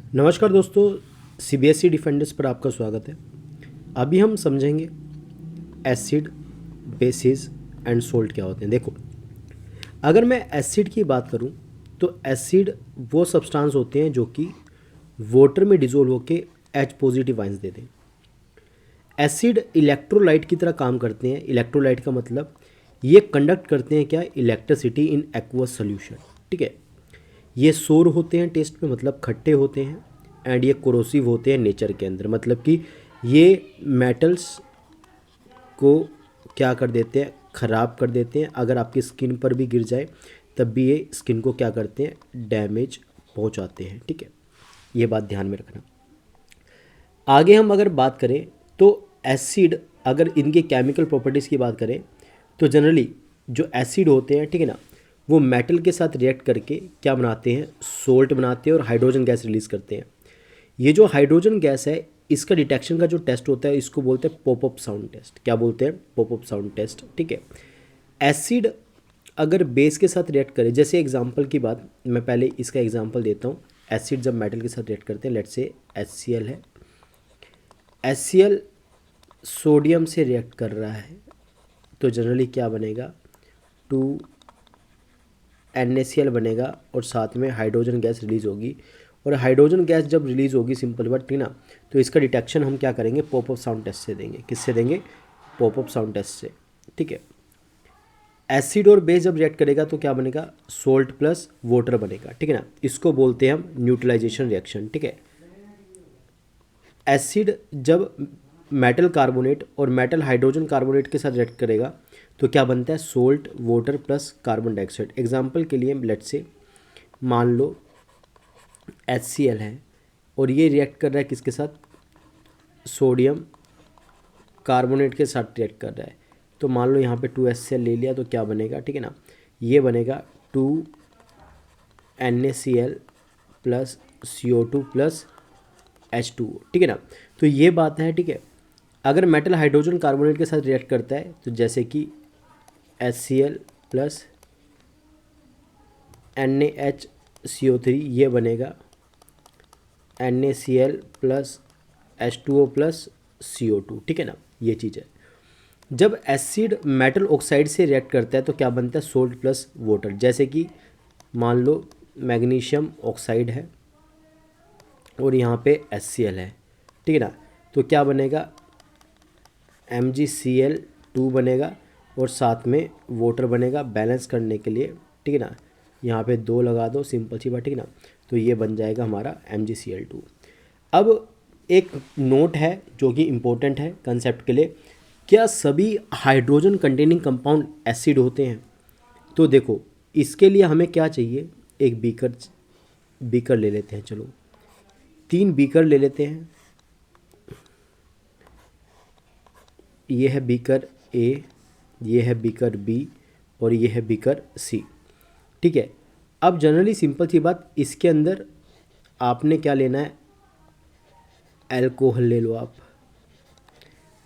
नमस्कार दोस्तों, CBSE defenders पर आपका स्वागत है। अभी हम समझेंगे एसिड, बेसिस एंड सोल्ट क्या होते हैं। देखो, अगर मैं एसिड की बात करूं तो एसिड वो सब्सटेंस होते हैं जो कि वाटर में डिजोल्व होके H पॉजिटिव आयंस देते हैं। एसिड इलेक्ट्रोलाइट की तरह काम करते हैं। इलेक्ट्रोलाइट का मतलब ये कंडक्ट करते हैं क्या, इलेक्ट्रिसिटी इन एक्वस सोल्यूशन। ठीक है, ये सोर होते हैं टेस्ट में, मतलब खट्टे होते हैं। एंड ये कोरोसिव होते हैं नेचर के अंदर, मतलब कि ये मेटल्स को क्या कर देते हैं, ख़राब कर देते हैं। अगर आपकी स्किन पर भी गिर जाए तब भी ये स्किन को क्या करते हैं, डैमेज पहुंचाते हैं। ठीक है, ये बात ध्यान में रखना। आगे हम अगर बात करें तो एसिड, अगर इनके केमिकल प्रॉपर्टीज़ की बात करें तो जनरली जो एसिड होते हैं, ठीक है ना, वो मेटल के साथ रिएक्ट करके क्या बनाते हैं, सोल्ट बनाते हैं और हाइड्रोजन गैस रिलीज़ करते हैं। ये जो हाइड्रोजन गैस है, इसका डिटेक्शन का जो टेस्ट होता है इसको बोलते हैं पॉपअप साउंड टेस्ट। क्या बोलते हैं, पॉपअप साउंड टेस्ट। ठीक है, एसिड अगर बेस के साथ रिएक्ट करे, जैसे एग्जांपल की बात मैं पहले इसका एग्जांपल देता हूँ। एसिड जब मेटल के साथ रिएक्ट करते हैं, लेट्स से HCl है, HCl सोडियम से रिएक्ट कर रहा है तो जनरली क्या बनेगा, 2NaCl बनेगा और साथ में हाइड्रोजन गैस रिलीज़ होगी। और हाइड्रोजन गैस जब रिलीज़ होगी, सिंपल बात, ठीक ना, तो इसका डिटेक्शन हम क्या करेंगे, पॉपअप साउंड टेस्ट से देंगे। किससे देंगे, पॉपअप साउंड टेस्ट से। ठीक है, एसिड और बेस जब रिएक्ट करेगा तो क्या बनेगा, सोल्ट प्लस वाटर बनेगा। ठीक है ना, इसको बोलते हैं हम न्यूट्रलाइजेशन रिएक्शन। ठीक है, एसिड जब मेटल कार्बोनेट और मेटल हाइड्रोजन कार्बोनेट के साथ रिएक्ट करेगा तो क्या बनता है, salt water plus carbon dioxide. Example के लिए लेट्स से मान लो HCl है और ये रिएक्ट कर रहा है किसके साथ, सोडियम कार्बोनेट के साथ रिएक्ट कर रहा है। तो मान लो यहाँ पे 2HCl ले लिया तो क्या बनेगा, ठीक है ना, ये बनेगा 2NaCl plus CO2 plus H2O। ठीक है ना, तो ये बात है। ठीक है, अगर मेटल हाइड्रोजन कार्बोनेट के साथ रिएक्ट करता है तो जैसे कि HCl प्लस NaHCO3, ये बनेगा NaCl plus H2O plus CO2। ठीक है ना, ये चीज़ है। जब एसिड मेटल ऑक्साइड से रिएक्ट करता है तो क्या बनता है, सोल्ट प्लस वाटर। जैसे कि मान लो मैग्नीशियम ऑक्साइड है और यहाँ पे HCl है, ठीक है ना, तो क्या बनेगा, MgCl2 बनेगा और साथ में वाटर बनेगा बैलेंस करने के लिए। ठीक है ना, यहाँ पे 2 लगा दो, सिंपल सी बात। ठीक है ना, तो ये बन जाएगा हमारा MgCl2। अब एक नोट है जो कि इम्पोर्टेंट है कंसेप्ट के लिए, क्या सभी हाइड्रोजन कंटेनिंग कंपाउंड एसिड होते हैं। तो देखो, इसके लिए हमें क्या चाहिए, एक बीकर ले लेते हैं। चलो 3 बीकर ले लेते हैं। ये है बीकर A, ये है बीकर B और ये है बीकर C। ठीक है, अब जनरली सिंपल सी बात, इसके अंदर आपने क्या लेना है, अल्कोहल ले लो आप।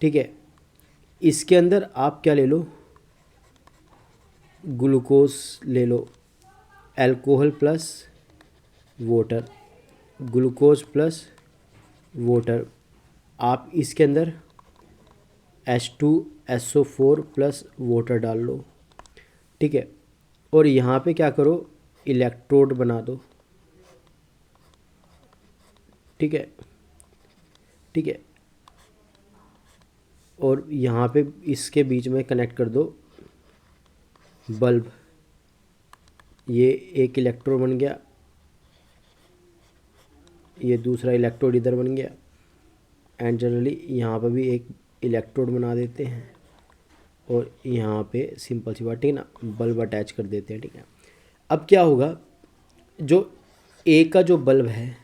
ठीक है, इसके अंदर आप क्या ले लो, ग्लूकोज ले लो। Alcohol plus water, glucose plus water. आप इसके अंदर H2SO4 प्लस वाटर डाल लो। ठीक है, और यहाँ पे क्या करो, इलेक्ट्रोड बना दो। ठीक है, ठीक है, और यहाँ पे इसके बीच में कनेक्ट कर दो बल्ब। ये एक इलेक्ट्रोड बन गया, ये दूसरा इलेक्ट्रोड इधर बन गया। एंड जनरली यहाँ पर भी एक इलेक्ट्रोड बना देते हैं और यहाँ पे सिंपल सी बात, ठीक है ना, बल्ब अटैच कर देते हैं। ठीक है, अब क्या होगा, जो ए का जो बल्ब है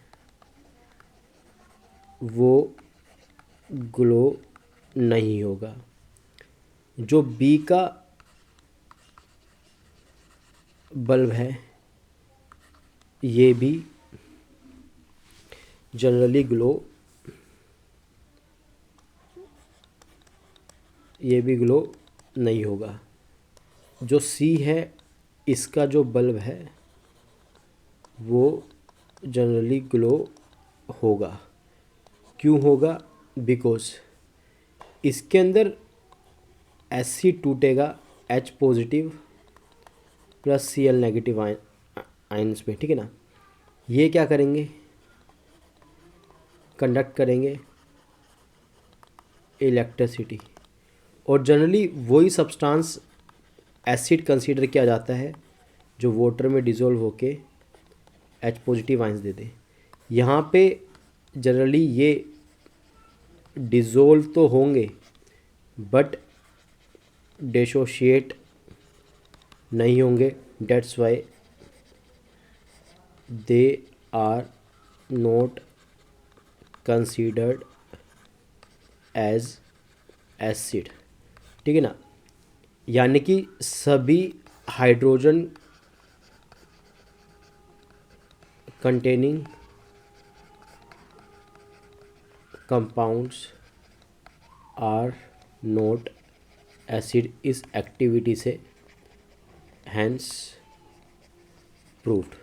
वो ग्लो नहीं होगा, जो बी का बल्ब है ये भी जनरली ग्लो, ये भी ग्लो नहीं होगा। जो सी है, इसका जो बल्ब है वो जनरली ग्लो होगा। क्यों होगा? बिकॉज इसके अंदर एसिड टूटेगा H positive plus Cl negative ions में, ठीक है ना। ये क्या करेंगे? कंडक्ट करेंगे इलेक्ट्रिसिटी, और जनरली वही सब्सटेंस एसिड कंसीडर किया जाता है जो वाटर में डिज़ोल्व होके H पॉजिटिव आयंस दे दे। यहाँ पे जनरली ये डिज़ोल्व तो होंगे बट डिसोशिएट नहीं होंगे। That's why they are not considered as acid, ठीक है ना। यानी कि सभी hydrogen containing compounds are not acid इस एक्टिविटी से हैंस प्रूव्ड,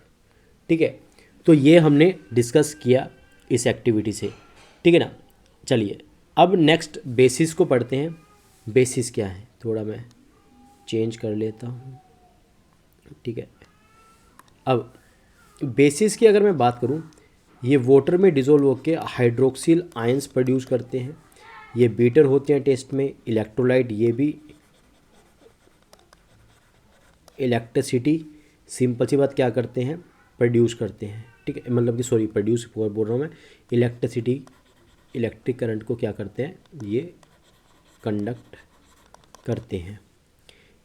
ठीक है। तो ये हमने डिस्कस किया इस एक्टिविटी से, ठीक है ना। चलिए अब नेक्स्ट बेसिस को पढ़ते हैं। बेसिस क्या है, थोड़ा मैं चेंज कर लेता हूँ, ठीक है। अब बेसिस की अगर मैं बात करूँ, ये वाटर में डिज़ोल्व होकर हाइड्रोक्सिल आयंस प्रोड्यूस करते हैं। ये बीटर होते हैं टेस्ट में। इलेक्ट्रोलाइट ये भी इलेक्ट्रिसिटी सिंपल सी बात क्या करते हैं, प्रोड्यूस करते हैं, ठीक है। मतलब कि सॉरी प्रोड्यूस बोल रहा हूँ मैं, इलेक्ट्रिसिटी इलेक्ट्रिक करंट को क्या करते हैं, ये कंडक्ट करते हैं।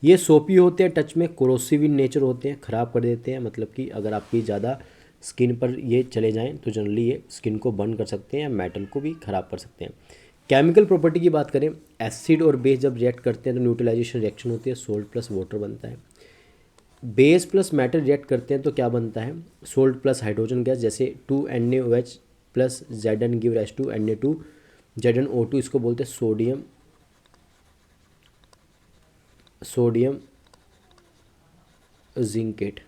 ये सोपी होते हैं टच में, कोरोसिव इन नेचर होते हैं, ख़राब कर देते हैं। मतलब कि अगर आपकी ज़्यादा स्किन पर ये चले जाएं तो जनरली ये स्किन को बर्न कर सकते हैं या मेटल को भी ख़राब कर सकते हैं। केमिकल प्रॉपर्टी की बात करें, एसिड और बेस जब रिएक्ट करते हैं तो न्यूट्रलाइजेशन रिएक्शन होती है, सोल्ट प्लस वाटर बनता है। बेस प्लस मेटल रिएक्ट करते हैं तो क्या बनता है, सोल्ट प्लस हाइड्रोजन गैस, जैसे 2NaOH plus Zn give rise to Na2 ZnO2, इसको बोलते हैं सोडियम जिंकेट।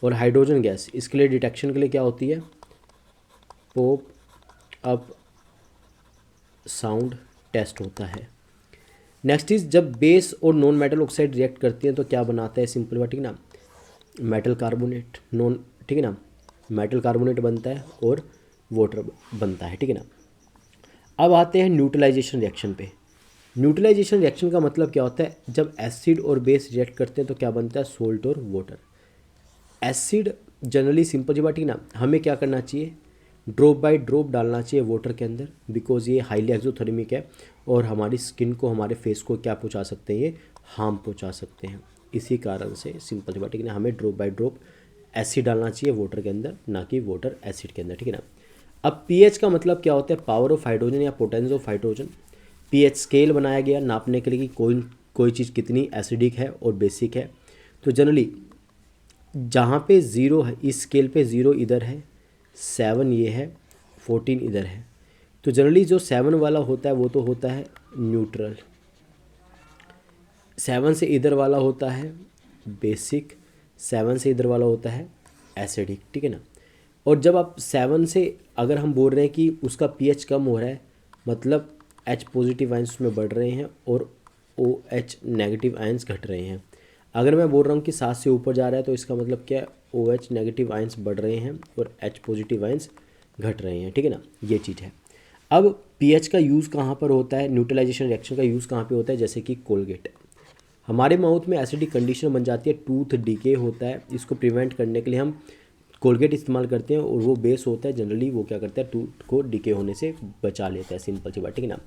और हाइड्रोजन गैस इसके लिए डिटेक्शन के लिए क्या होती है, पॉप अप साउंड टेस्ट होता है। नेक्स्ट इज जब बेस और नॉन मेटल ऑक्साइड रिएक्ट करती हैं तो क्या बनाता है, सिंपल बात, ठीक है ना, मेटल कार्बोनेट, नॉन, ठीक है ना, मेटल कार्बोनेट बनता है और वाटर बनता है, ठीक है ना। अब आते हैं न्यूट्रलाइजेशन रिएक्शन पे। न्यूट्रलाइजेशन रिएक्शन का मतलब क्या होता है, जब एसिड और बेस रिएक्ट करते हैं तो क्या बनता है, सोल्ट और वाटर। एसिड जनरली सिंपल सी बात, ठीक ना, हमें क्या करना चाहिए, ड्रॉप बाय ड्रॉप डालना चाहिए वाटर के अंदर, बिकॉज ये हाईली एक्सोथर्मिक है और हमारी स्किन को, हमारे फेस को क्या पहुंचा सकते हैं, ये हार्म पहुंचा सकते हैं। इसी कारण से सिंपल सी बात, ठीक है ना, हमें ड्रॉप बाय ड्रॉप एसिड डालना चाहिए वाटर के अंदर, ना कि वाटर एसिड के अंदर, ठीक है ना। अब पीएच का मतलब क्या होता है, पावर ऑफ हाइड्रोजन या potence of hydrogen. PH scale बनाया गया नापने के लिए कि कोई चीज़ कितनी एसिडिक है और बेसिक है। तो जनरली जहाँ पे 0 है, इस स्केल पे 0 इधर है, 7 ये है, 14 इधर है। तो जनरली जो 7 वाला होता है वो तो होता है न्यूट्रल, 7 से इधर वाला होता है बेसिक, 7 से इधर वाला होता है एसिडिक, ठीक है ना। और जब आप 7 से अगर हम बोल रहे हैं कि उसका पीएच कम हो रहा है, मतलब H पॉजिटिव आयंस उसमें बढ़ रहे हैं और OH नेगेटिव आयंस घट रहे हैं। अगर मैं बोल रहा हूँ कि 7 से ऊपर जा रहा है तो इसका मतलब क्या है, OH नेगेटिव आयंस बढ़ रहे हैं और H पॉजिटिव आयंस घट रहे हैं, ठीक है ना, ये चीज़ है। अब पीएच का यूज़ कहाँ पर होता है, न्यूट्रलाइजेशन रिएक्शन का यूज़ कहाँ पे होता है, जैसे कि कोलगेट। हमारे माउथ में एसिडिक कंडीशन बन जाती है, टूथ डीके होता है, इसको प्रिवेंट करने के लिए हम कोलगेट इस्तेमाल करते हैं और वो बेस होता है, जनरली वो क्या करता है, टूथ को डीके होने से बचा लेता है, सिंपल सी बात, ठीक है ना।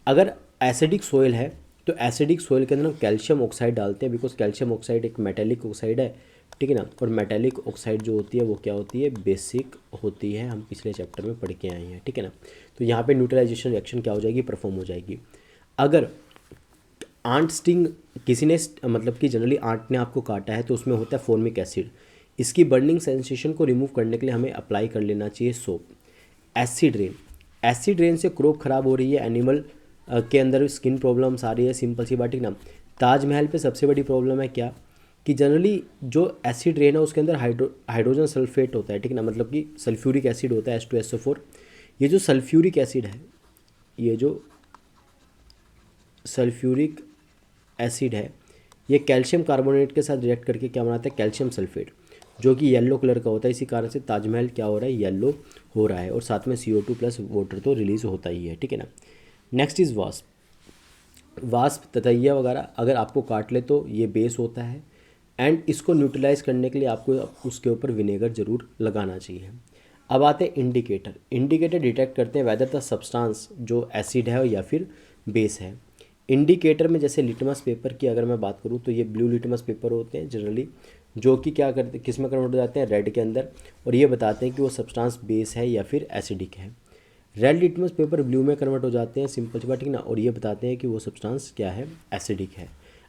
अगर एसिडिक सोइल है तो एसिडिक सोइल के अंदर हम कैल्शियम ऑक्साइड डालते हैं, बिकॉज कैल्शियम ऑक्साइड एक मेटेलिक ऑक्साइड है, ठीक है ना। और मेटेलिक ऑक्साइड जो होती है वो क्या होती है, बेसिक होती है, हम पिछले चैप्टर में पढ़ के आए हैं, ठीक है ना। तो यहाँ पे न्यूट्रलाइजेशन रिएक्शन क्या हो जाएगी, परफॉर्म हो जाएगी। अगर आंट स्टिंग किसी ने, मतलब कि जनरली आंट ने आपको काटा है तो उसमें होता है फॉर्मिक एसिड, इसकी बर्निंग सेंसेशन को रिमूव करने के लिए हमें अप्लाई कर लेना चाहिए सोप। एसिड रेन से क्रॉप खराब हो रही है, एनिमल के अंदर स्किन प्रॉब्लम्स आ रही है, सिंपल सी बात, ठीक ना। ताजमहल पे सबसे बड़ी प्रॉब्लम है क्या, कि जनरली जो एसिड रेन है उसके अंदर हाइड्रोजन सल्फेट होता है, ठीक है ना, मतलब कि सल्फ्यूरिक एसिड होता है H2SO4। ये जो सल्फ्यूरिक एसिड है, ये जो सल्फ्यूरिक एसिड है, ये कैल्शियम कार्बोनेट के साथ रिएक्ट करके क्या बनाता है, कैल्शियम सल्फेट, जो कि येलो कलर का होता है। इसी कारण से ताजमहल क्या हो रहा है, येलो हो रहा है, और साथ में CO2 प्लस वाटर तो रिलीज होता ही है, ठीक है ना। Next is wasp. वास्प ततैया वगैरह अगर आपको काट ले तो ये बेस होता है, एंड इसको न्यूट्रलाइज करने के लिए आपको उसके ऊपर विनेगर ज़रूर लगाना चाहिए। अब आते हैं इंडिकेटर। इंडिकेटर डिटेक्ट करते हैं वेदर द सब्सटेंस जो एसिड है या फिर बेस है। इंडिकेटर में जैसे लिटमस पेपर की अगर मैं बात करूँ तो ये ब्लू लिटमस पेपर होते हैं जनरली, जो कि क्या करते, किस में कन्वर्ट हो जाते हैं, रेड के अंदर, और ये बताते हैं कि वो सब्सटेंस बेस है या फिर एसिडिक है। रेड लिटमस पेपर ब्लू में कन्वर्ट हो जाते हैं, सिंपल सी बात, ठीक ना, और ये बताते हैं कि वो सब्सटेंस क्या है, एसिडिक है।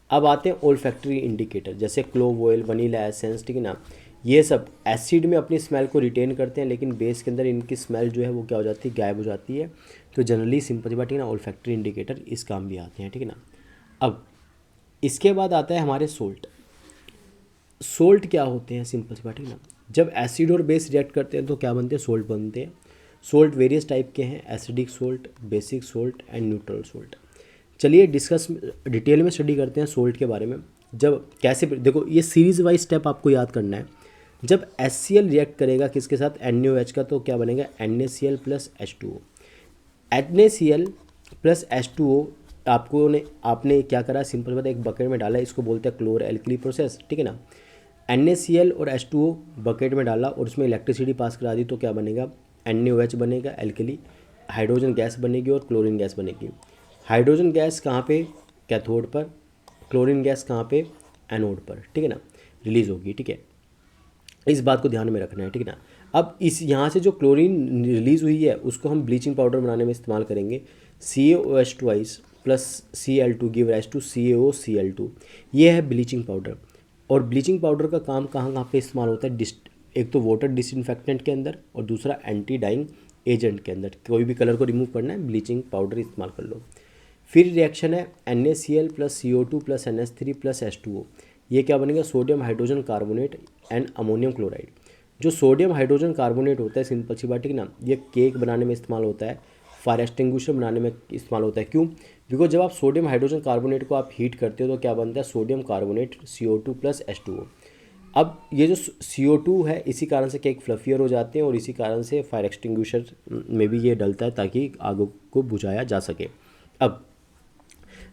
अब आते हैं ओल्फैक्टरी इंडिकेटर, जैसे क्लोव ऑयल, वनीला एसेंस, ठीक है ना, ये सब एसिड में अपनी स्मेल को रिटेन करते हैं, लेकिन बेस के अंदर इनकी स्मेल जो है वो क्या हो जाती है, गायब हो जाती है। तो जनरली सिंपल सी बात, ठीक है ना, ओल्फैक्टरी इंडिकेटर इस काम भी आते हैं, ठीक है ना। अब इसके बाद आता है हमारे सोल्ट। सोल्ट क्या होते हैं, सिंपल सी बात, ठीक है ना, जब एसिड और बेस रिएक्ट करते हैं तो क्या बनते हैं, सोल्ट बनते हैं। सोल्ट वेरियस टाइप के हैं, acidic salt, basic salt and neutral salt. चलिए डिस्कस डिटेल में स्टडी करते हैं सोल्ट के बारे में। जब कैसे, देखो ये सीरीज वाइज स्टेप आपको याद करना है। जब HCl रिएक्ट करेगा किसके साथ, NaOH का, तो क्या बनेगा, NaCl plus H2O। NaCl plus H2O आपने क्या करा, सिंपल बात, एक बकेट में डाला, इसको बोलते हैं क्लोर एल्कली प्रोसेस, ठीक है ना। NaCl और H2O बकेट में डाला और उसमें इलेक्ट्रिसिटी पास करा दी, तो क्या बनेगा, NaOH बनेगा, एल्कली, हाइड्रोजन गैस बनेगी और क्लोरीन गैस बनेगी। हाइड्रोजन गैस कहाँ पे, कैथोड पर, क्लोरीन गैस कहाँ पे, एनोड पर, ठीक है ना, रिलीज होगी, ठीक है। इस बात को ध्यान में रखना है, ठीक है ना। अब इस यहाँ से जो क्लोरीन रिलीज हुई है उसको हम ब्लीचिंग पाउडर बनाने में इस्तेमाल करेंगे। CaOH twice plus Cl2 give rise to CaOCl2, ये है ब्लीचिंग पाउडर। और ब्लीचिंग पाउडर का काम कहाँ कहाँ पे इस्तेमाल होता है, एक तो वाटर डिसइंफेक्टेंट के अंदर और दूसरा एंटी डाइंग एजेंट के अंदर। कोई भी कलर को रिमूव करना है, ब्लीचिंग पाउडर इस्तेमाल कर लो। फिर रिएक्शन है NaCl plus CO2 plus NH3 plus H2O, ये क्या बनेगा, sodium hydrogen carbonate and ammonium chloride. जो सोडियम हाइड्रोजन कार्बोनेट होता है, सिंपल सी बात, ठीक ना, ये केक बनाने में इस्तेमाल होता है, फायर एक्सटिंग्विशर बनाने में इस्तेमाल होता है। क्यों, बिकॉज जब आप सोडियम हाइड्रोजन कार्बोनेट को आप हीट करते हो तो क्या बनता है, sodium carbonate CO2 plus H2O। अब ये जो CO2 है, इसी कारण से केक फ्लफियर हो जाते हैं और इसी कारण से फायर एक्सटिंग्विशर में भी ये डलता है ताकि आग को बुझाया जा सके। अब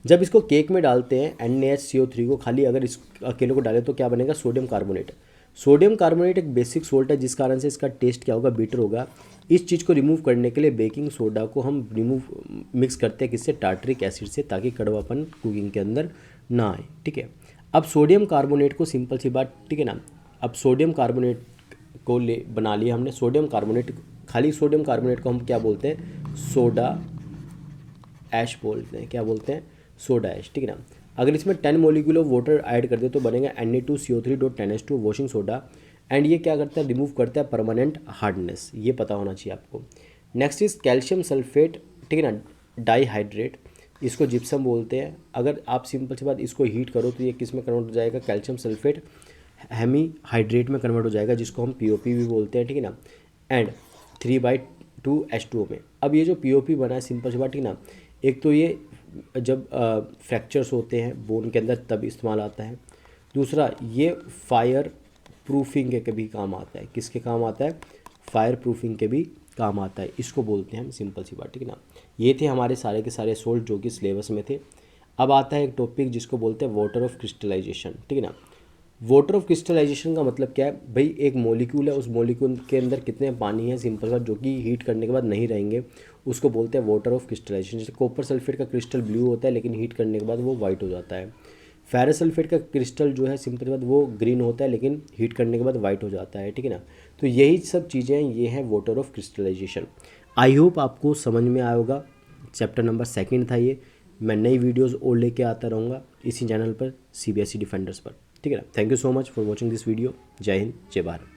जब इसको केक में डालते हैं NaHCO3 को, खाली अगर इस अकेले को डालें तो क्या बनेगा, सोडियम कार्बोनेट। सोडियम कार्बोनेट एक बेसिक सोल्ट है, जिस कारण से इसका टेस्ट क्या होगा, बीटर होगा। इस चीज़ को रिमूव करने के लिए बेकिंग सोडा को हम मिक्स करते हैं किससे, टार्टरिक एसिड से, ताकि कड़वापन कुकिंग के अंदर ना आए, ठीक है। अब सोडियम कार्बोनेट को, सिंपल सी बात, ठीक है ना, अब सोडियम कार्बोनेट को बना लिया हमने। सोडियम कार्बोनेट, खाली सोडियम कार्बोनेट को हम क्या बोलते हैं, सोडा ऐश बोलते हैं, क्या बोलते हैं, सोडा ऐश, ठीक है ना। अगर इसमें 10 मोलिक्यूल ऑफ वाटर ऐड कर दे तो बनेगा Na2CO3.10H2 वॉशिंग सोडा, एंड ये क्या करता है, रिमूव करता है परमानेंट हार्डनेस, ये पता होना चाहिए आपको। नेक्स्ट इज कैल्शियम सल्फेट, ठीक है ना, डाईहाइड्रेट, इसको जिप्सम बोलते हैं। अगर आप सिंपल सी बात इसको हीट करो तो ये किस में कन्वर्ट हो जाएगा, कैल्शियम सल्फेट हेमी हाइड्रेट में कन्वर्ट हो जाएगा, जिसको हम POP भी बोलते हैं, ठीक है ना, एंड 3/2H2O में। अब ये जो POP बना है, सिंपल सी बात, ठीक है ना, एक तो ये जब फ्रैक्चर्स होते हैं बोन के अंदर तब इस्तेमाल आता है। दूसरा, ये फायर प्रूफिंग के भी काम आता है, किसके काम आता है, फायर प्रूफिंग के भी काम आता है, इसको बोलते हैं हम, सिंपल सी बात, ठीक है ना। ये थे हमारे सारे के सारे सोल्ट जो कि सिलेबस में थे। अब आता है एक टॉपिक जिसको बोलते हैं वाटर ऑफ क्रिस्टलाइजेशन, ठीक है ना। वाटर ऑफ क्रिस्टलाइजेशन का मतलब क्या है भाई, एक मॉलिक्यूल है, उस मॉलिक्यूल के अंदर कितने पानी है, सिंपल सा, जो कि हीट करने के बाद नहीं रहेंगे, उसको बोलते हैं वाटर ऑफ क्रिस्टलाइजेशन। जैसे कॉपर सल्फेट का क्रिस्टल ब्लू होता है, लेकिन हीट करने के बाद वो वाइट हो जाता है। फेरस सल्फेट का क्रिस्टल जो है, सिंपल बात, वो ग्रीन होता है, लेकिन हीट करने के बाद वाइट हो जाता है, ठीक है ना। तो यही सब चीज़ें, ये हैं water of crystallisation. I hope आपको समझ में आया होगा। चैप्टर नंबर 2 था ये। मैं नई वीडियोज़ और लेके आता रहूँगा इसी चैनल पर, CBSE डिफेंडर्स पर, ठीक है ना। Thank you so much for watching this video. जय हिंद, जय भारत।